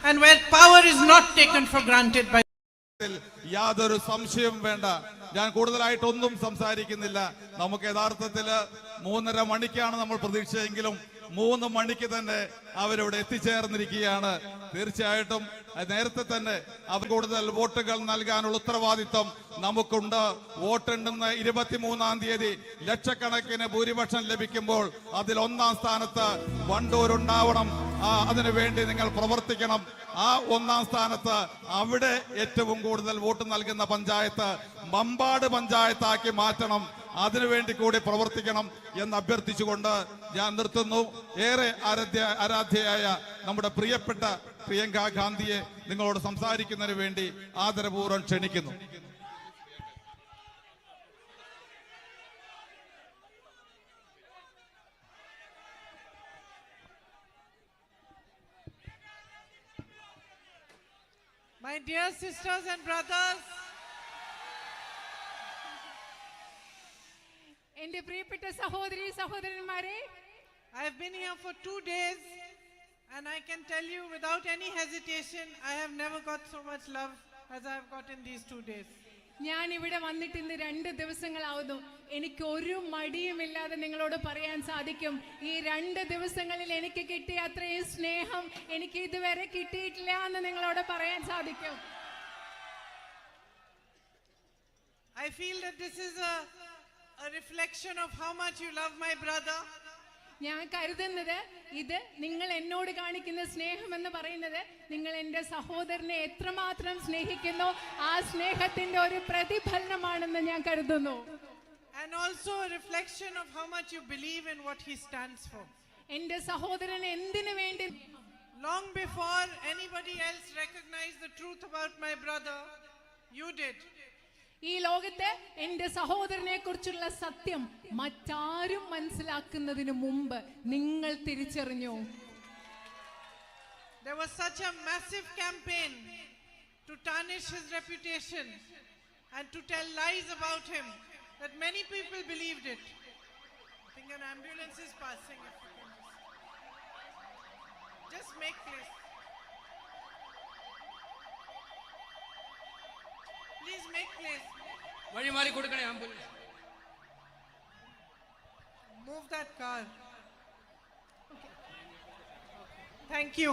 And where power is not taken for granted by യാതൊരു സംശയവും വേണ്ട. ഞാൻ കൂടുതലായിട്ടൊന്നും സംസാരിക്കുന്നില്ല. നമുക്ക് യഥാർത്ഥത്തിൽ 3:30 മണിക്കാണ് നമ്മൾ പ്രതീക്ഷയെങ്കിലും 3 മണിക്ക് തന്നെ അവരിവിടെ എത്തിച്ചേർന്നിരിക്കുകയാണ്. തീർച്ചയായിട്ടും നേരത്തെ തന്നെ അവർ കൂടുതൽ വോട്ടുകൾ നൽകാനുള്ള ഉത്തരവാദിത്വം നമുക്കുണ്ട്. വോട്ടെണ്ണുന്ന 23-ാം തീയതി ലക്ഷക്കണക്കിന് ഭൂരിപക്ഷം ലഭിക്കുമ്പോൾ അതിൽ 1-ാം സ്ഥാനത്ത് വണ്ടൂർ ഉണ്ടാവണം. അതിനുവേണ്ടി നിങ്ങൾ പ്രവർത്തിക്കണം. ആ 1-ാം സ്ഥാനത്ത് അവിടെ ഏറ്റവും കൂടുതൽ വോട്ട് നൽകുന്ന പഞ്ചായത്ത് മമ്പാട് പഞ്ചായത്താക്കി മാറ്റണം. അതിനുവേണ്ടി കൂടി പ്രവർത്തിക്കണം എന്ന് അഭ്യർത്ഥിച്ചുകൊണ്ട് ഞാൻ നിർത്തുന്നു. ഏറെ ആരാധ്യയായ നമ്മുടെ പ്രിയപ്പെട്ട പ്രിയങ്ക ഗാന്ധിയെ നിങ്ങളോട് സംസാരിക്കുന്നതിന് വേണ്ടി ആദരപൂർവ്വം ക്ഷണിക്കുന്നു. My dear sisters and brothers, എന്റെ പ്രിയപ്പെട്ട സഹോദരി സഹോദരന്മാരെ, I have been here for 2 days and I can tell you without any hesitation I have never got so much love as I have got in these 2 days. ഞാൻ ഇവിടെ വന്നിട്ട് ഇന്ന് 2 ദിവസങ്ങളാവുന്നു. എനിക്ക് ഒരു മടിയുമില്ലാതെ നിങ്ങളോട് പറയാൻ സാധിക്കും, ഈ 2 ദിവസങ്ങളിൽ എനിക്ക് കിട്ടിയ അത്രയും സ്നേഹം എനിക്ക് ഇതുവരെ കിട്ടിയിട്ടില്ല എന്ന് നിങ്ങളോട് പറയാൻ സാധിക്കും. I feel that this is a reflection of how much you love my brother. ഞാൻ കരുതുന്നത് ഇത് നിങ്ങൾ എന്നോട് കാണിക്കുന്ന സ്നേഹം എന്ന് പറയുന്നത് നിങ്ങൾ എൻ്റെ സഹോദരനെ എത്രമാത്രം സ്നേഹിക്കുന്നു ആ സ്നേഹത്തിന്റെ ഒരു പ്രതിഫലനമാണെന്ന് ഞാൻ കരുതുന്നു. And also a reflection of how much you believe in what he stands for. എൻ്റെ സഹോദരൻ എന്തിനു വേണ്ടി, long before anybody else recognized the truth about my brother, you did. ഈ ലോകത്തെ എൻ്റെ സഹോദരനെ കുറിച്ചുള്ള സത്യം മറ്റാരും മനസ്സിലാക്കുന്നതിന് മുമ്പ് നിങ്ങൾ തിരിച്ചറിഞ്ഞു. There was such a massive campaign to tarnish his reputation and to tell lies about him that many people believed it. I think an ambulance is passing. Just make place. Please make place. വഴി മാറി കൊടുക്കണേ ambulance. Move that car. Thank you.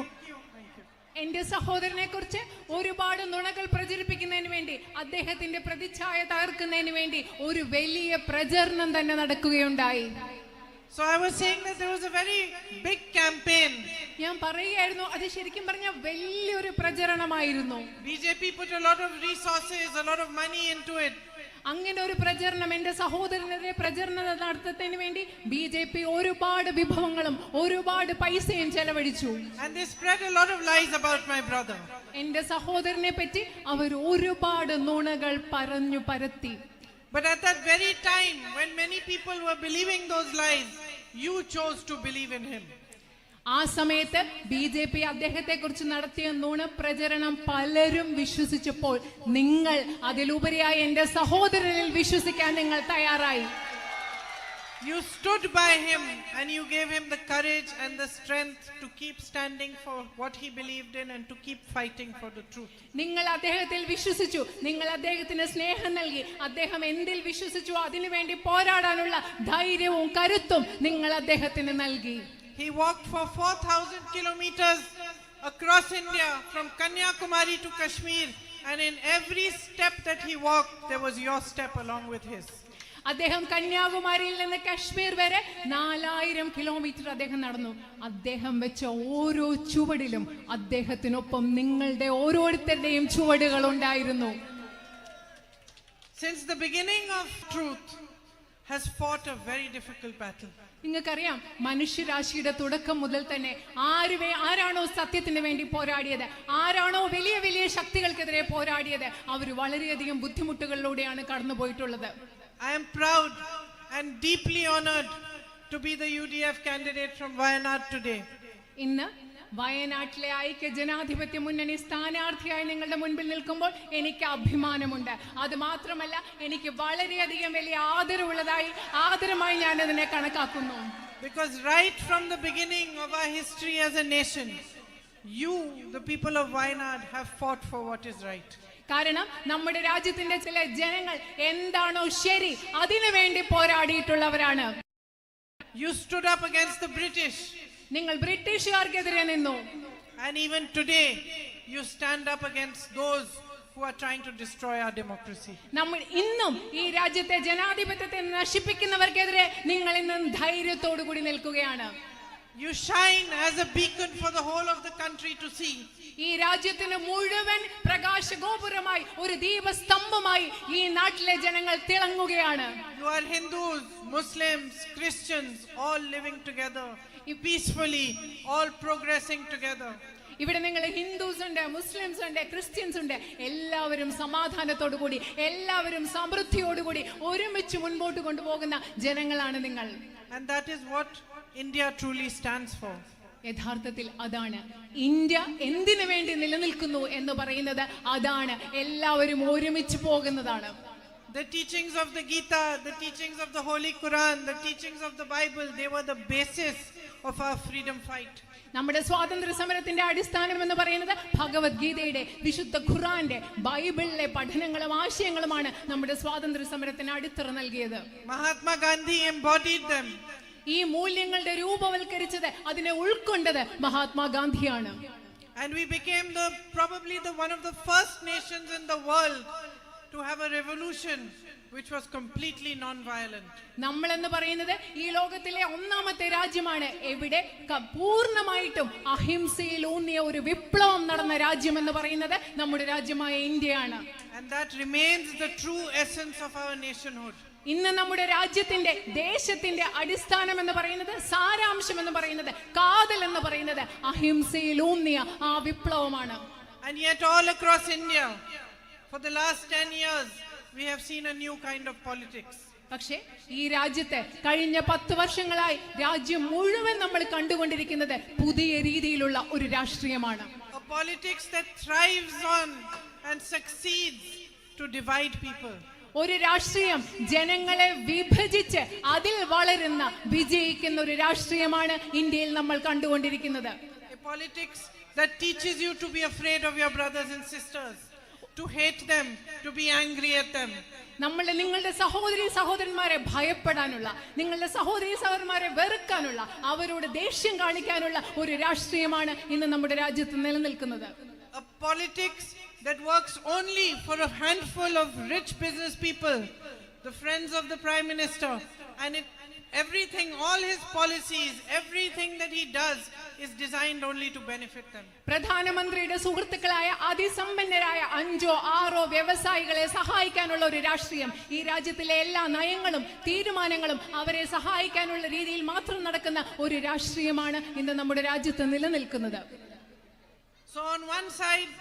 എന്റെ സഹോദരനെ കുറിച്ച് ഒരുപാട് നുണകൾ പ്രചരിപ്പിക്കുന്നതിന് വേണ്ടി, അദ്ദേഹത്തിന്റെ പ്രതിച്ഛായ തകർക്കുന്നതിന് വേണ്ടി ഒരു വലിയ പ്രചരണം തന്നെ നടക്കുകയുണ്ടായി. So I was saying that there was a very big campaign. ഞാൻ പറയുകയായിരുന്നു, അത് ശരിക്കും പറഞ്ഞാൽ വലിയൊരു പ്രചരണമായിരുന്നു. BJP put a lot of resources, a lot of money into it. അങ്ങനെ ഒരു പ്രചരണം, എന്റെ സഹോദരനെതിരെ പ്രചരണം നടത്തുന്നതിന് വേണ്ടി BJP ഒരുപാട് വിഭവങ്ങളും ഒരുപാട് പൈസയും ചെലവഴിച്ചു. And they spread a lot of lies about my brother. എന്റെ സഹോദരനെ പറ്റി അവർ ഒരുപാട് നുണകൾ പറഞ്ഞു പരത്തി. But at that very time when many people were believing those lies, you chose to believe in him. ആ സമയത്ത് BJP അദ്ദേഹത്തെ കുറിച്ച് നടത്തിയ നുണപ്രചരണം പലരും വിശ്വസിച്ചപ്പോൾ നിങ്ങൾ അതിലുപരിയായി എന്റെ സഹോദരനിൽ വിശ്വസിക്കാൻ നിങ്ങൾ തയ്യാറായി. You stood by him and you gave him the courage and the strength to keep standing for what he believed in and to keep fighting for the truth. നിങ്ങൾ അദ്ദേഹത്തിൽ വിശ്വസിച്ചു, നിങ്ങൾ അദ്ദേഹത്തിന് സ്നേഹം നൽകി, അദ്ദേഹം എന്തിൽ വിശ്വസിച്ചു അതിനു വേണ്ടി പോരാടാനുള്ള ധൈര്യവും കരുത്തും നിങ്ങൾ അദ്ദേഹത്തിന് നൽകി. He walked for 4,000 kilometers across India from Kanyakumari to Kashmir, and in every step that he walked there was your step along with his. അദ്ദേഹം കന്യാകുമാരിയിൽ നിന്ന് കശ്മീർ വരെ 4000 കിലോമീറ്റർ അദ്ദേഹം നടന്നു. അദ്ദേഹം വെച്ച ഓരോ ചുവടിലും അദ്ദേഹത്തിനൊപ്പം നിങ്ങളുടെ ഓരോരുത്തരുടെയും ചുവടുകൾ ഉണ്ടായിരുന്നു. Since the beginning of truth has fought a very difficult battle. നിങ്ങൾക്കറിയാം, മനുഷ്യരാശിയുടെ തുടക്കം മുതൽ തന്നെ ആരാണോ സത്യത്തിന് വേണ്ടി പോരാടിയത്, ആരാണോ വലിയ വലിയ ശക്തികൾക്കെതിരെ പോരാടിയത്, അവർ വളരെയധികം ബുദ്ധിമുട്ടുകളിലൂടെയാണ് കടന്നുപോയിട്ടുള്ളത്. I am proud and deeply honored to be the UDF candidate from Wayanad today. ഇന്ന് വയനാട്ടിലെ ഐക്യ ജനാധിപത്യ മുന്നണി സ്ഥാനാർത്ഥിയായി നിങ്ങളുടെ മുൻപിൽ നിൽക്കുമ്പോൾ എനിക്ക് അഭിമാനമുണ്ട്. അത് മാത്രമല്ല, എനിക്ക് വളരെയധികം വലിയ ആദരമായി ഞാൻ അതിനെ കണക്കാക്കുന്നു. Because right from the beginning of our history as a nation, You, the people of Wayanad, have fought for what is right. കാരണം നമ്മുടെ രാജ്യത്തിന്റെ ചില ജനങ്ങൾ എന്താണോ ശരി അതിനു വേണ്ടി പോരാടിയിട്ടുള്ളവരാണ്. You stood up against the British. നിങ്ങൾ ബ്രിട്ടീഷുകാർക്കെതിരെ നിന്നു. And even today, you stand up against those who are trying to destroy our democracy. നമ്മൾ ഇന്നും ഈ രാജ്യത്തെ ജനാധിപത്യത്തെ നശിപ്പിക്കുന്നവർക്കെതിരെ നിങ്ങൾ ഇന്നും ധൈര്യത്തോടു കൂടി നിൽക്കുകയാണ്. You shine as a beacon for the whole of the country to see. ഈ രാജ്യത്തിന് മുഴുവൻ പ്രകാശഗോപുരമായി ഒരു ദീപസ്തംഭമായി ഈ നാട്ടിലെ ജനങ്ങൾ തിളങ്ങുകയാണ്. You are Hindus, Muslims, Christians, all living together peacefully, all progressing together. ഇവിടെ നിങ്ങൾ ഹിന്ദുസ് ഉണ്ട്, മുസ്ലിംസ് ഉണ്ട്, ക്രിസ്ത്യൻസ് ഉണ്ട്, എല്ലാവരും സമാധാനത്തോടു കൂടി, എല്ലാവരും സമൃദ്ധിയോടുകൂടി ഒരുമിച്ച് മുൻപോട്ട് കൊണ്ടുപോകുന്ന ജനങ്ങളാണ് നിങ്ങൾ. And that is what India truly stands for. യഥാർത്ഥത്തിൽ അതാണ് ഇന്ത്യ എന്തിനു വേണ്ടി നിലനിൽക്കുന്നു എന്ന് പറയുന്നത്. അതാണ് എല്ലാവരും ഒരുമിച്ച് പോകുന്നതാണ്. The teachings of the Gita, the teachings of the Holy Quran, the teachings of the Bible, they were the basis of our freedom fight. നമ്മുടെ സ്വാതന്ത്ര്യ സമരത്തിന്റെ അടിസ്ഥാനം എന്ന് പറയുന്നത് ഭഗവത്ഗീതയുടെ, വിശുദ്ധ ഖുർആന്റെ, ബൈബിളിലെ പഠനങ്ങളും ആശയങ്ങളുമാണ് നമ്മുടെ സ്വാതന്ത്ര്യ സമരത്തിന് അടിത്തറ നൽകിയത്. Mahatma Gandhi embodied them. ഈ മൂല്യങ്ങളുടെ രൂപവൽക്കരിച്ചത്, അതിനെ ഉൾക്കൊണ്ടത് മഹാത്മാഗാന്ധിയാണ്. And we became probably one of the first nations in the world to have a revolution which was completely non-violent. നമ്മൾ എന്ന് പറയുന്നത് ഈ ലോകത്തിലെ ഒന്നാമത്തെ രാജ്യമാണ് എവിടെ പൂർണ്ണമായിട്ടും അഹിംസയിൽ ഊന്നിയ ഒരു വിപ്ലവം നടന്ന രാജ്യം എന്ന് പറയുന്നത് നമ്മുടെ രാജ്യമായ ഇന്ത്യയാണ്. And that remains the true essence of our nationhood. ഇന്ന് നമ്മുടെ രാജ്യത്തിന്റെ, ദേശത്തിന്റെ അടിസ്ഥാനം എന്ന് പറയുന്നത്, സാരാംശം എന്ന് പറയുന്നത്, കാതൽ എന്ന് പറയുന്നത് അഹിംസയിൽ ഊന്നിയ ആ വിപ്ലവമാണ്. And yet all across India for the last 10 years we have seen a new kind of politics. പക്ഷേ ഈ രാജ്യത്തെ കഴിഞ്ഞ 10 വർഷങ്ങളായി രാജ്യം മുഴുവൻ നമ്മൾ കണ്ടുകൊണ്ടിരിക്കുന്നത് പുതിയ രീതിയിലുള്ള ഒരു രാഷ്ട്രീയമാണ്. A politics that thrives on and succeeds to divide people. ഒരു രാഷ്ട്രീയം ജനങ്ങളെ വിഭജിച്ച് അതിൽ വളരുന്ന, വിജയിക്കുന്ന ഒരു രാഷ്ട്രീയമാണ് ഇന്ത്യയിൽ നമ്മൾ കണ്ടുകൊണ്ടിരിക്കുന്നത്. A politics that teaches you to be afraid of your brothers and sisters, to hate them, to be angry at them. നിങ്ങളുടെ സഹോദരി സഹോദരന്മാരെ ഭയപ്പെടാനുള്ള, നിങ്ങളുടെ സഹോദരി സഹോദരന്മാരെ വെറുക്കാനുള്ള, അവരോട് ദേഷ്യം കാണിക്കാനുള്ള ഒരു രാഷ്ട്രീയമാണ് ഇന്ന് നമ്മുടെ രാജ്യത്ത് നിലനിൽക്കുന്നത്. A politics that works only for a handful of rich business people, the friends of the Prime Minister, and everything, all his policies, everything that he does is designed only to benefit them. പ്രധാനമന്ത്രിയുടെ സുഹൃത്തുക്കളായ അതിസമ്പന്നരായ 5-6 വ്യവസായികളെ സഹായിക്കാനുള്ള ഒരു രാഷ്ട്രീയം, ഈ രാജ്യത്തിലെ എല്ലാ നയങ്ങളും തീരുമാനങ്ങളും അവരെ സഹായിക്കാനുള്ള രീതിയിൽ മാത്രം നടക്കുന്ന ഒരു രാഷ്ട്രീയമാണ് ഇന്ന് നമ്മുടെ രാജ്യത്ത് നിലനിൽക്കുന്നത്. So on one side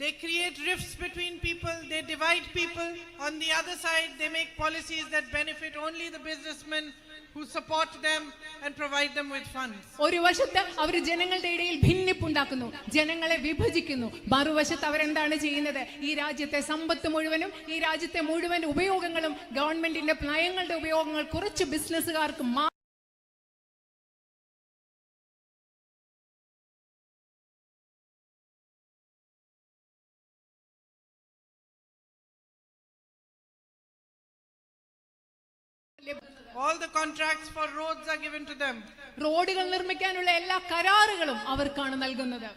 they create rifts between people, they divide people. On the other side, they make policies that benefit only the businessmen who support them and provide them with funds. ഒരു വശത്ത് അവർ ജനങ്ങളുടെ ഇടയിൽ ഭിന്നിപ്പുണ്ടാക്കുന്നു, ജനങ്ങളെ വിഭജിക്കുന്നു. മറുവശത്ത് അവരെന്താണ് ചെയ്യുന്നത്? ഈ രാജ്യത്തെ സമ്പത്ത് മുഴുവനും, ഈ രാജ്യത്തെ മുഴുവൻ ഉപയോഗങ്ങളും, ഗവൺമെന്റിന്റെ നയങ്ങളുടെ ഉപയോഗങ്ങൾ കുറച്ച് ബിസിനസ്സുകാർക്ക് All the contracts for roads are given to them. റോഡുകൾ നിർമ്മിക്കാനുള്ള എല്ലാ കരാറുകളും അവർക്കാണ് നൽകുന്നത്.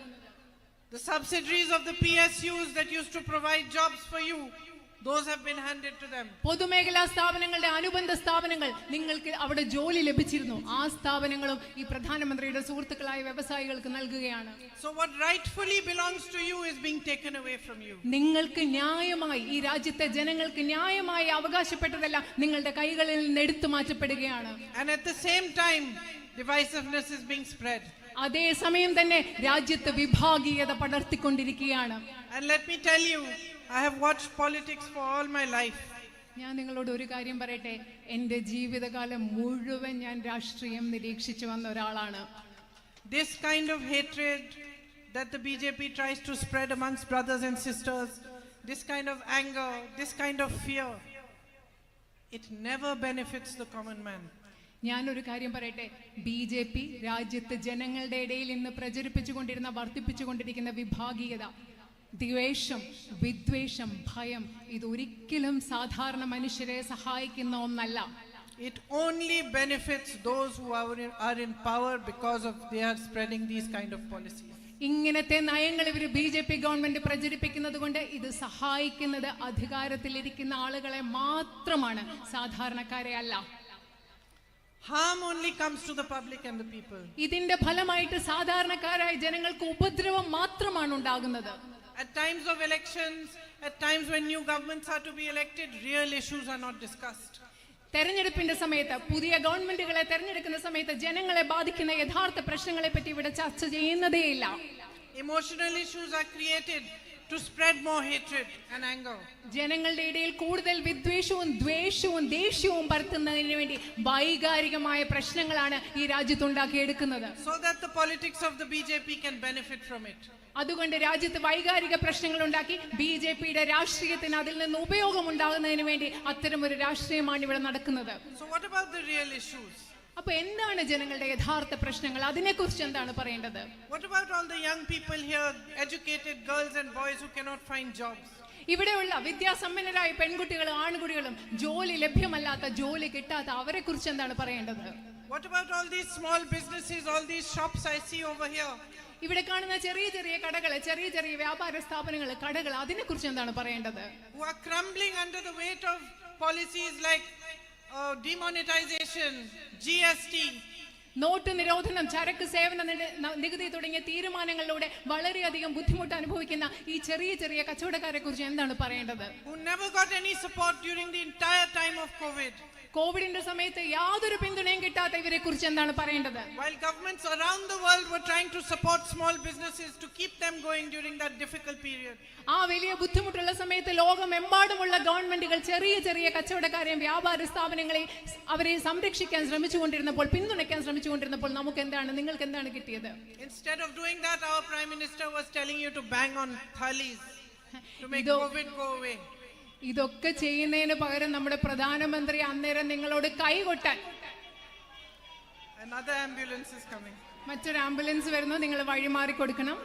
The subsidiaries of the PSUs that used to provide jobs for you, those have been handed to them. പൊതുമേഖലാ സ്ഥാപനങ്ങളുടെ അനുബന്ധ സ്ഥാപനങ്ങൾ, നിങ്ങൾക്ക് അവിടെ ജോലി ലഭിച്ചിരുന്നു, ആ സ്ഥാപനങ്ങളും ഈ പ്രധാനമന്ത്രിയുടെ സുഹൃത്തുക്കളായ വ്യവസായികൾക്ക് നൽകുകയാണ്. So what rightfully belongs to you is being taken away from you. നിങ്ങൾക്ക് ന്യായമായി, ഈ രാജ്യത്തെ ജനങ്ങൾക്ക് ന്യായമായി അവകാശപ്പെട്ടതെല്ലാം നിങ്ങളുടെ കൈകളിൽ നിന്ന് എടുത്തു മാറ്റപ്പെടുകയാണ്. And at the same time, divisiveness is being spread. അതേ സമയം തന്നെ രാജ്യത്ത് വിഭാഗീയത പടർത്തിക്കൊണ്ടിരിക്കുകയാണ്. And let me tell you, I have watched politics for all my life. ഞാൻ നിങ്ങളോട് ഒരു കാര്യം പറയട്ടെ, എൻ്റെ ജീവിതകാലം മുഴുവൻ ഞാൻ രാഷ്ട്രീയം നിരീക്ഷിച്ചു വന്ന ഒരാളാണ്. This kind of hatred that the BJP tries to spread amongst brothers and sisters, this kind of anger, this kind of fear, it never benefits the common man. ഞാനൊരു കാര്യം പറയട്ടെ, BJP രാജ്യത്ത് ജനങ്ങളുടെ ഇടയിൽ ഇന്ന് പ്രചരിപ്പിച്ചുകൊണ്ടിരുന്ന വർദ്ധിപ്പിച്ചുകൊണ്ടിരിക്കുന്ന വിഭാഗീയത, ദ്വേഷം, വിദ്വേഷം, ഭയം, ഇതൊരിക്കലും സാധാരണ മനുഷ്യരെ സഹായിക്കുന്ന ഒന്നല്ല. It only benefits those who are in power because of they are spreading these kind of policies. ഇങ്ങനത്തെ നയങ്ങൾ ഇവർ BJP ഗവൺമെന്റ് പ്രചരിപ്പിക്കുന്നത് കൊണ്ട് ഇത് സഹായിക്കുന്നത് അധികാരത്തിലിരിക്കുന്ന ആളുകളെ മാത്രമാണ്, സാധാരണക്കാരെ അല്ല. Harm only comes to the public and the people. ഇതിന്റെ ഫലമായിട്ട് സാധാരണക്കാരായ ജനങ്ങൾക്ക് ഉപദ്രവം മാത്രമാണ് ഉണ്ടാകുന്നത്. At times of elections, at times when new governments are to be elected, real issues are not discussed. തെരഞ്ഞെടുപ്പിന്റെ സമയത്ത്, പുതിയ ഗവൺമെന്റുകളെ തെരഞ്ഞെടുക്കുന്ന സമയത്ത് ജനങ്ങളെ ബാധിക്കുന്ന യഥാർത്ഥ പ്രശ്നങ്ങളെ പറ്റി ഇവിടെ ചർച്ച ചെയ്യുന്നതേയില്ല. Emotional issues are created to spread more hatred and anger. ജനങ്ങളുടെ ഇടയിൽ കൂടുതൽ വിദ്വേഷവും ദ്വേഷവും ദേഷ്യവും പരത്തുന്നതിന് വേണ്ടി വൈകാരികമായ പ്രശ്നങ്ങളാണ് ഈ രാജ്യത്തുണ്ടാക്കിയെടുക്കുന്നത്. So that the politics of the BJP can benefit from it. അതുകൊണ്ട് രാജ്യത്ത് വൈകാരിക പ്രശ്നങ്ങൾ ഉണ്ടാക്കി BJPയുടെ രാഷ്ട്രീയത്തിന് അതിൽ നിന്ന് ഉപയോഗം ഉണ്ടാകുന്നതിന് വേണ്ടി അത്തരം ഒരു രാഷ്ട്രീയമാണ് ഇവിടെ നടക്കുന്നത്. So what about the real issues? അപ്പൊ എന്താണ് ജനങ്ങളുടെ യഥാർത്ഥ പ്രശ്നങ്ങൾ? അതിനെക്കുറിച്ച് എന്താണ് പറയേണ്ടത്? What about all the young people here, educated girls and boys who cannot find jobs? ഇവിടെയുള്ള വിദ്യാസമ്പന്നരായ പെൺകുട്ടികളും ആൺകുട്ടികളും ജോലി ലഭ്യമല്ലാത്ത, ജോലി കിട്ടാത്ത അവരെ കുറിച്ച് എന്താണ് പറയേണ്ടത്? What about all these small businesses, all these shops I see over here? ഇവിടെ കാണുന്ന ചെറിയ ചെറിയ കടകൾ, ചെറിയ ചെറിയ വ്യാപാര സ്ഥാപനങ്ങൾ, കടകൾ, അതിനെ കുറിച്ച് എന്താണ് പറയേണ്ടത്? Who are crumbling under the weight of policies like demonetization, GST. Note നിരോധനം, ചരക്ക് സേവന നികുതി തുടങ്ങിയ തീരുമാനങ്ങളിലൂടെ വളരെയധികം ബുദ്ധിമുട്ട് അനുഭവിക്കുന്ന ഈ ചെറിയ ചെറിയ കച്ചവടക്കാരെ കുറിച്ച് എന്താണ് പറയേണ്ടത്? Who never got any support during the entire time of COVID. കോവിഡിന്റെ സമയത്ത് യാതൊരു പിന്തുണയും കിട്ടാത്ത ഇവരെ കുറിച്ച് എന്താണ് പറയേണ്ടത്? While governments around the world were trying to support small businesses to keep them going during that difficult period. ആ വലിയ ബുദ്ധിമുട്ടുള്ള സമയത്ത് ലോകമെമ്പാടുമുള്ള ഗവൺമെന്റുകൾ ചെറിയ ചെറിയ കച്ചവടക്കാരെയും വ്യാപാര സ്ഥാപനങ്ങളെയും അവരെ സംരക്ഷിക്കാൻ ശ്രമിച്ചുകൊണ്ടിരുന്നപ്പോൾ, പിന്തുണയ്ക്കാൻ ശ്രമിച്ചുകൊണ്ടിരുന്നപ്പോൾ നമുക്ക് എന്താണ്, നിങ്ങൾക്ക് എന്താണ് കിട്ടിയത്? Instead of doing that, our Prime Minister was telling you to bang on thalis to make COVID go away. ഇതൊക്കെ ചെയ്യുന്നതിന് പകരം നമ്മുടെ പ്രധാനമന്ത്രി അന്നേരം നിങ്ങളോട് കൈകൊട്ടാൻ, another ambulance is coming, മറ്റൊരു ആംബുലൻസ് വരുന്നു, നിങ്ങൾ വഴിമാറി കൊടുക്കണം.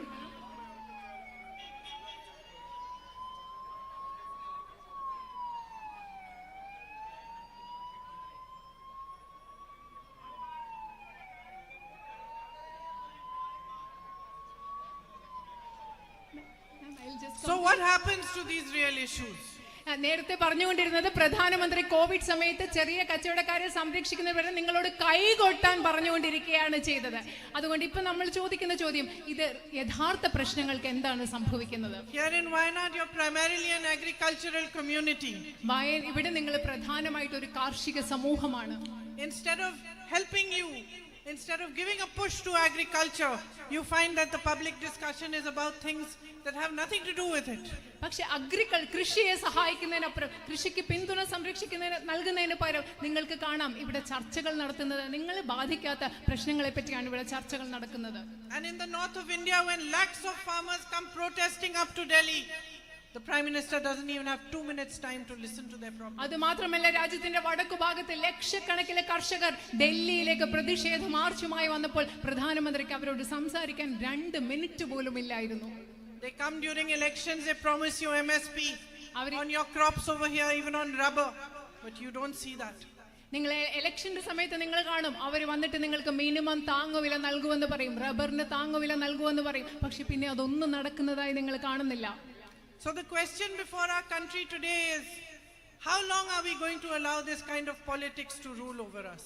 So what happens to these real issues? നേരത്തെ പറഞ്ഞുകൊണ്ടിരുന്നത് പ്രധാനമന്ത്രി കോവിഡ് സമയത്ത് ചെറിയ കച്ചവടക്കാരെ സംരക്ഷിക്കുന്നവരെ നിങ്ങളോട് കൈകൊട്ടാൻ പറഞ്ഞുകൊണ്ടിരിക്കുകയാണ് ചെയ്തത്. അതുകൊണ്ട് ഇപ്പൊ നമ്മൾ ചോദിക്കുന്ന ചോദ്യം, ഇത് യഥാർത്ഥ പ്രശ്നങ്ങൾക്ക് എന്താണ് സംഭവിക്കുന്നത്? Here in Wayanad, you're primarily an agricultural community. ഇവിടെ നിങ്ങൾ പ്രധാനമായിട്ട് ഒരു കാർഷിക സമൂഹമാണ്. Instead of helping you, instead of giving a push to agriculture, you find that the public discussion is about things that have nothing to do with it. പക്ഷെ കൃഷിയെ സഹായിക്കുന്നതിനപ്പുറം, കൃഷിക്ക് പിന്തുണ നൽകുന്നതിന് പകരം നിങ്ങൾക്ക് കാണാം ഇവിടെ ചർച്ചകൾ നടത്തുന്നത് നിങ്ങളെ ബാധിക്കാത്ത പ്രശ്നങ്ങളെ പറ്റിയാണ് ഇവിടെ ചർച്ചകൾ നടക്കുന്നത്. And in the north of India, when lakhs of farmers come protesting up to Delhi, the Prime Minister doesn't even have 2 minutes time to listen to their problems. അത് മാത്രമല്ല, രാജ്യത്തിന്റെ വടക്കു ഭാഗത്ത് ലക്ഷക്കണക്കിന് കർഷകർ ഡൽഹിയിലേക്ക് പ്രതിഷേധ മാർച്ചുമായി വന്നപ്പോൾ പ്രധാനമന്ത്രിക്ക് അവരോട് സംസാരിക്കാൻ 2 മിനിറ്റ് പോലും ഇല്ലായിരുന്നു. They come during elections, they promise you MSP on your crops over here, even on rubber, but you don't see that. നിങ്ങൾ ഇലക്ഷന്റെ സമയത്ത് നിങ്ങൾ കാണും, അവർ വന്നിട്ട് നിങ്ങൾക്ക് മിനിമം താങ്ങുവില നൽകുമെന്ന് പറയും, റബ്ബറിന് താങ്ങുവില നൽകുമെന്ന് പറയും, പക്ഷെ പിന്നെ അതൊന്നും നടക്കുന്നതായി നിങ്ങൾ കാണുന്നില്ല. So the question before our country today is, how long are we going to allow this kind of politics to rule over us?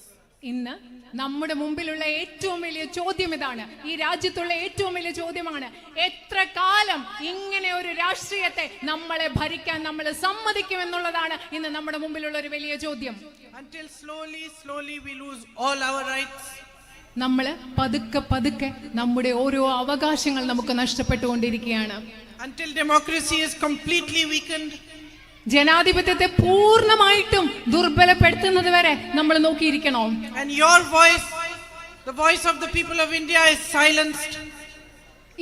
ഇന്ന് നമ്മുടെ മുമ്പിലുള്ള ഏറ്റവും വലിയ ചോദ്യം ഇതാണ്, ഈ രാജ്യത്തുള്ള ഏറ്റവും വലിയ ചോദ്യമാണ്, എത്ര കാലം ഇങ്ങനെ ഒരു രാഷ്ട്രീയത്തെ നമ്മളെ ഭരിക്കാൻ നമ്മൾ സമ്മതിക്കുമെന്നുള്ളതാണ് ഇന്ന് നമ്മുടെ മുമ്പിലുള്ള ഒരു വലിയ ചോദ്യം. Until slowly we lose all our rights. നമ്മൾ പതുക്കെ പതുക്കെ നമ്മുടെ ഓരോ അവകാശങ്ങൾ നമുക്ക് നഷ്ടപ്പെട്ടുകൊണ്ടിരിക്കുകയാണ്. Until democracy is completely weakened. ജനാധിപത്യത്തെ പൂർണ്ണമായിട്ടും ദുർബലപ്പെടുത്തുന്നത് വരെ നമ്മൾ നോക്കിയിരിക്കണോ? And your voice, the voice of the people of India, is silenced.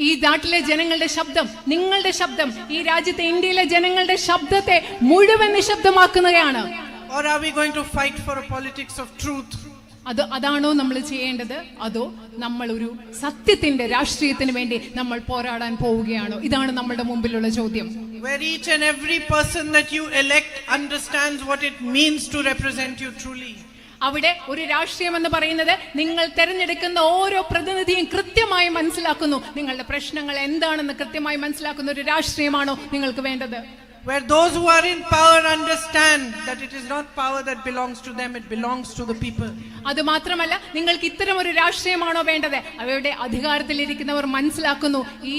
ഈ നാട്ടിലെ ജനങ്ങളുടെ ശബ്ദം, നിങ്ങളുടെ ശബ്ദം, ഈ രാജ്യത്തെ ഇന്ത്യയിലെ ജനങ്ങളുടെ ശബ്ദത്തെ മുഴുവൻ നിശബ്ദമാക്കുന്നതാണ്. Or are we going to fight for a politics of truth? അതാണോ നമ്മൾ ചെയ്യേണ്ടത്, അതോ നമ്മൾ ഒരു സത്യത്തിന്റെ രാഷ്ട്രീയത്തിന് വേണ്ടി നമ്മൾ പോരാടാൻ പോവുകയാണോ? ഇതാണ് നമ്മുടെ മുമ്പിലുള്ള ചോദ്യം. Where each and every person that you elect understands what it means to represent you truly. അവിടെ ഒരു രാഷ്ട്രീയം എന്ന് പറയുന്നത് നിങ്ങൾ തെരഞ്ഞെടുക്കുന്ന ഓരോ പ്രതിനിധിയും കൃത്യമായി മനസ്സിലാക്കുന്നു, നിങ്ങളുടെ പ്രശ്നങ്ങൾ എന്താണെന്ന് കൃത്യമായി മനസ്സിലാക്കുന്ന ഒരു രാഷ്ട്രീയമാണോ നിങ്ങൾക്ക് വേണ്ടത്? Where those who are in power understand that it is not power that belongs to them, it belongs to the people. അത് മാത്രമല്ല, നിങ്ങൾക്ക് ഇത്തരം ഒരു രാഷ്ട്രീയമാണോ വേണ്ടത്? അവരുടെ അധികാരത്തിലിരിക്കുന്നവർ മനസ്സിലാക്കുന്നു, ഈ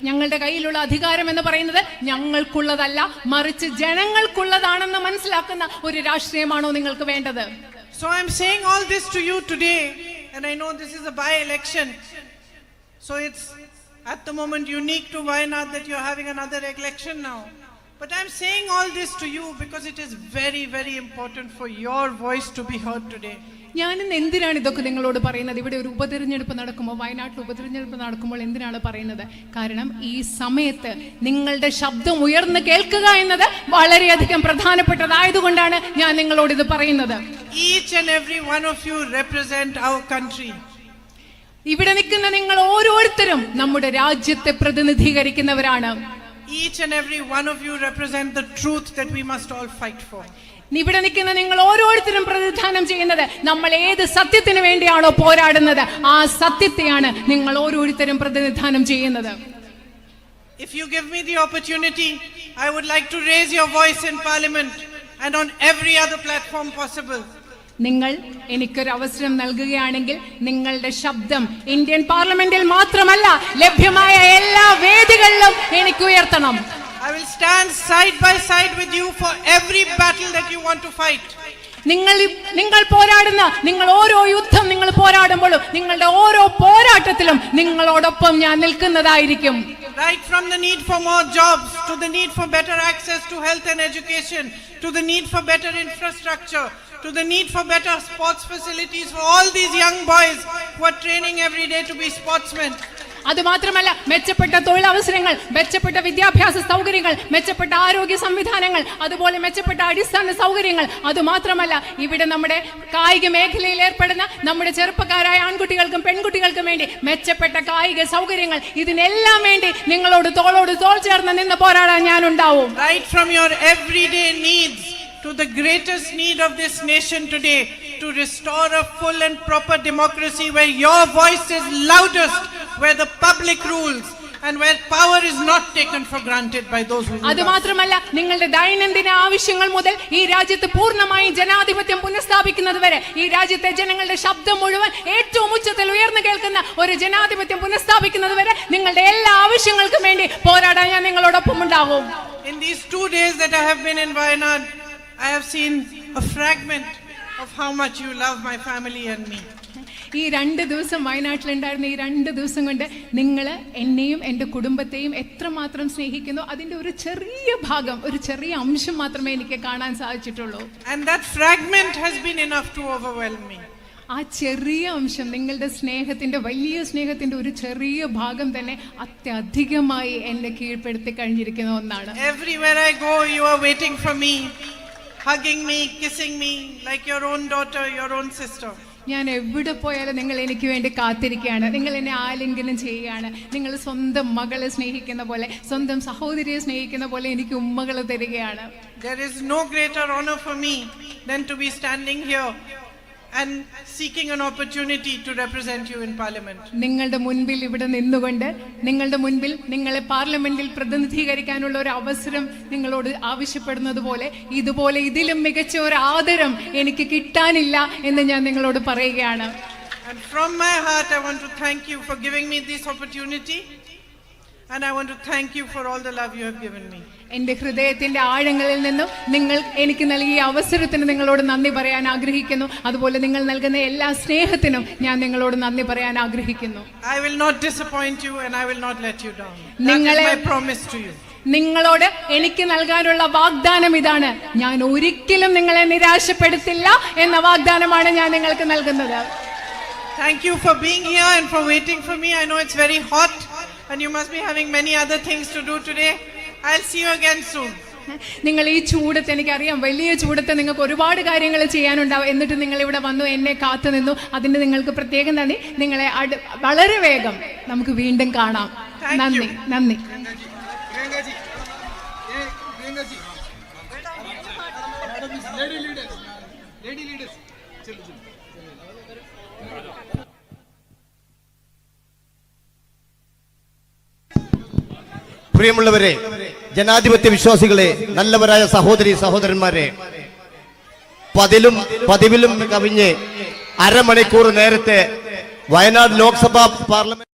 ഞങ്ങളുടെ കയ്യിലുള്ള അധികാരം എന്ന് പറയുന്നത് ഞങ്ങൾക്കുള്ളതല്ല, മറിച്ച് ജനങ്ങൾക്കുള്ളതാണെന്ന് മനസ്സിലാക്കുന്ന ഒരു രാഷ്ട്രീയമാണോ നിങ്ങൾക്ക് വേണ്ടത്? So I'm saying all this to you today, and I know this is a by-election, so it's at the moment unique to Wayanad that you're having another election now. But I'm saying all this to you because it is very, very important for your voice to be heard today. ഞാനിന്ന് എന്തിനാണ് ഇതൊക്കെ നിങ്ങളോട് പറയുന്നത്? ഇവിടെ ഒരു ഉപതെരഞ്ഞെടുപ്പ് നടക്കുമ്പോൾ, വയനാട്ടിൽ ഉപതെരഞ്ഞെടുപ്പ് നടക്കുമ്പോൾ എന്തിനാണ് പറയുന്നത്? കാരണം ഈ സമയത്ത് നിങ്ങളുടെ ശബ്ദം ഉയർന്നു കേൾക്കുക എന്നത് വളരെയധികം പ്രധാനപ്പെട്ടതായതുകൊണ്ടാണ് ഞാൻ നിങ്ങളോട് ഇത് പറയുന്നത്. Each and every one of you represent our country. ഇവിടെ നിൽക്കുന്ന നിങ്ങൾ ഓരോരുത്തരും നമ്മുടെ രാജ്യത്തെ പ്രതിനിധീകരിക്കുന്നവരാണ്. Each and every one of you represent the truth that we must all fight for. ഇവിടെ നിൽക്കുന്ന നിങ്ങൾ ഓരോരുത്തരും പ്രതിനിധാനം ചെയ്യുന്നത് നമ്മൾ ഏത് സത്യത്തിന് വേണ്ടിയാണോ പോരാടുന്നത്, ആ സത്യത്തെയാണ് നിങ്ങൾ ഓരോരുത്തരും പ്രതിനിധാനം ചെയ്യുന്നത്. If you give me the opportunity, I would like to raise your voice in Parliament and on every other platform possible. നിങ്ങൾ എനിക്കൊരു അവസരം നൽകുകയാണെങ്കിൽ നിങ്ങളുടെ ശബ്ദം ഇന്ത്യൻ പാർലമെന്റിൽ മാത്രമല്ല, ലഭ്യമായ എല്ലാ വേദികളിലും എനിക്ക് ഉയർത്തണം. I will stand side by side with you for every battle that you want to fight. നിങ്ങൾ പോരാടുന്ന നിങ്ങൾ ഓരോ യുദ്ധം നിങ്ങൾ പോരാടുമ്പോഴും നിങ്ങളുടെ ഓരോ പോരാട്ടത്തിലും നിങ്ങളോടൊപ്പം ഞാൻ നിൽക്കുന്നതായിരിക്കും. Right from the need for more jobs, to the need for better access to health and education, to the need for better infrastructure, to the need for better sports facilities for all these young boys who are training every day to be sportsmen. അത് മാത്രമല്ല, മെച്ചപ്പെട്ട തൊഴിലവസരങ്ങൾ, മെച്ചപ്പെട്ട വിദ്യാഭ്യാസ സൗകര്യങ്ങൾ, മെച്ചപ്പെട്ട ആരോഗ്യ സംവിധാനങ്ങൾ, അതുപോലെ മെച്ചപ്പെട്ട അടിസ്ഥാന സൗകര്യങ്ങൾ. അതുമാത്രമല്ല, ഇവിടെ നമ്മുടെ കായിക മേഖലയിൽ ഏർപ്പെടുന്ന നമ്മുടെ ചെറുപ്പക്കാരായ ആൺകുട്ടികൾക്കും പെൺകുട്ടികൾക്കും വേണ്ടി മെച്ചപ്പെട്ട കായിക സൗകര്യങ്ങൾ, ഇതിനെല്ലാം വേണ്ടി നിങ്ങളോട് തോളോട് തോൾ ചേർന്ന് നിന്ന് പോരാടാൻ ഞാൻ ഉണ്ടാവും. Right from your everyday needs to the greatest need of this nation today, to restore a full and proper democracy where your voice is loudest, where the public rules and where power is not taken for granted by those who rule. അത് മാത്രമല്ല, നിങ്ങളുടെ ദൈനംദിന ആവശ്യങ്ങൾ മുതൽ ഈ രാജ്യത്ത് പൂർണ്ണമായി ജനാധിപത്യം പുനഃസ്ഥാപിക്കുന്നത് വരെ ഈ രാജ്യത്തെ ജനങ്ങളുടെ ശബ്ദം മുഴുവൻ ഏറ്റവും ഉച്ചത്തിൽ ഉയർന്നു കേൾക്കുന്ന ഒരു ജനാധിപത്യം പുനഃസ്ഥാപിക്കുന്നത് വരെ നിങ്ങളുടെ എല്ലാ ആവശ്യങ്ങൾക്കും വേണ്ടി പോരാടാൻ ഞാൻ നിങ്ങളോടൊപ്പം ഉണ്ടാകും. In these 2 days that I have been in Wayanad, I have seen a fragment of how much you love my family and me. ഈ 2 ദിവസം വയനാട്ടിലുണ്ടായിരുന്ന ഈ 2 ദിവസം കൊണ്ട് നിങ്ങൾ എന്നെയും എൻ്റെ കുടുംബത്തെയും എത്രമാത്രം സ്നേഹിക്കുന്നു, അതിൻ്റെ ഒരു ചെറിയ ഭാഗം, ഒരു ചെറിയ അംശം മാത്രമേ എനിക്ക് കാണാൻ സാധിച്ചിട്ടുള്ളൂ. And that fragment has been enough to overwhelm me. ആ ചെറിയ അംശം, നിങ്ങളുടെ സ്നേഹത്തിന്റെ, വലിയ സ്നേഹത്തിന്റെ ഒരു ചെറിയ ഭാഗം തന്നെ അത്യധികമായി എന്നെ കീഴ്പ്പെടുത്തി കഴിഞ്ഞിരിക്കുന്ന ഒന്നാണ്. Everywhere I go, you are waiting for me, hugging me, kissing me like your own daughter, your own sister. ഞാൻ എവിടെ പോയാലും നിങ്ങൾ എനിക്ക് വേണ്ടി കാത്തിരിക്കുകയാണ്, നിങ്ങൾ എന്നെ ആലിംഗനം ചെയ്യുകയാണ്, നിങ്ങൾ സ്വന്തം മകളെ സ്നേഹിക്കുന്ന പോലെ, സ്വന്തം സഹോദരിയെ സ്നേഹിക്കുന്ന പോലെ എനിക്ക് ഉമ്മകൾ തരികയാണ്. There is no greater honor for me than to be standing here and seeking an opportunity to represent you in Parliament. നിങ്ങളുടെ മുൻപിൽ ഇവിടെ നിന്നുകൊണ്ട് നിങ്ങളുടെ മുൻപിൽ നിങ്ങളെ പാർലമെന്റിൽ പ്രതിനിധീകരിക്കാനുള്ള ഒരു അവസരം നിങ്ങളോട് ആവശ്യപ്പെടുന്നത് പോലെ, ഇതുപോലെ ഇതിലും മികച്ച ഒരു ആദരം എനിക്ക് കിട്ടാനില്ല എന്ന് ഞാൻ നിങ്ങളോട് പറയുകയാണ്. And from my heart I want to thank you for giving me this opportunity, and I want to thank you for all the love you have given me. എൻ്റെ ഹൃദയത്തിന്റെ ആഴങ്ങളിൽ നിന്നും നിങ്ങൾ എനിക്ക് നൽകിയ അവസരത്തിന് നിങ്ങളോട് നന്ദി പറയാൻ ആഗ്രഹിക്കുന്നു. അതുപോലെ നിങ്ങൾ നൽകുന്ന എല്ലാ സ്നേഹത്തിനും ഞാൻ നിങ്ങളോട് നന്ദി പറയാൻ ആഗ്രഹിക്കുന്നു. I will not disappoint you and I will not let you down. That is my promise to you. നിങ്ങളോട് എനിക്ക് നൽകാനുള്ള വാഗ്ദാനം ഇതാണ്, ഞാൻ ഒരിക്കലും നിങ്ങളെ നിരാശപ്പെടുത്തില്ല എന്ന വാഗ്ദാനമാണ് ഞാൻ നിങ്ങൾക്ക് നൽകുന്നത്. Thank you for being here and for waiting for me. I know it's very hot and you must be having many other things to do today. I'll see you again soon. നിങ്ങൾ ഈ ചൂടത്ത്, എനിക്കറിയാം വലിയ ചൂടത്ത് നിങ്ങൾക്ക് ഒരുപാട് കാര്യങ്ങൾ ചെയ്യാനുണ്ടാവും, എന്നിട്ട് നിങ്ങൾ ഇവിടെ വന്നു എന്നെ കാത്തു നിന്നു. അതിന് നിങ്ങൾക്ക് പ്രത്യേകം നന്ദി. നിങ്ങളെ വളരെ വേഗം നമുക്ക് വീണ്ടും കാണാം. നന്ദി, നന്ദി. പ്രിയമുള്ളവരെ, ജനാധിപത്യ വിശ്വാസികളെ, നല്ലവരായ സഹോദരി സഹോദരന്മാരെ, പതിവിലും കവിഞ്ഞ് അരമണിക്കൂർ നേരത്തെ വയനാട് ലോക്സഭാ പാർലമെന്റ്